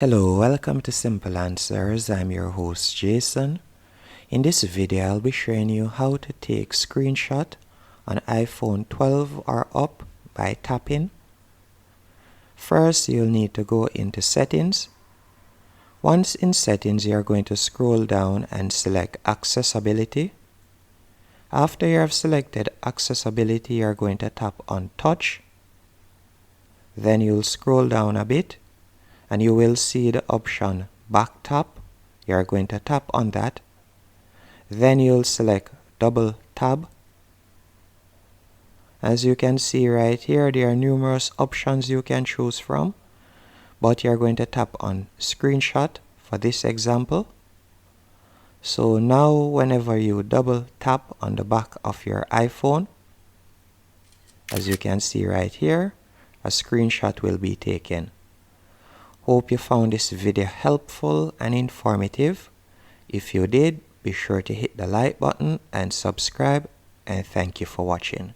Hello, welcome to Simple Answers. I'm your host Jason. In this video, I'll be showing you how to take screenshot on iPhone 12 or up by tapping. First, you'll need to go into Settings. Once in Settings, you're going to scroll down and select Accessibility. After you have selected Accessibility, you're going to tap on Touch. Then you'll scroll down a bit and you will see the option Back Tap. You're going to tap on that. Then you'll select Double Tab. As you can see right here, there are numerous options you can choose from, but you're going to tap on Screenshot for this example. So now whenever you double tap on the back of your iPhone, as you can see right here, a screenshot will be taken. Hope you found this video helpful and informative. If you did, be sure to hit the like button and subscribe, and thank you for watching.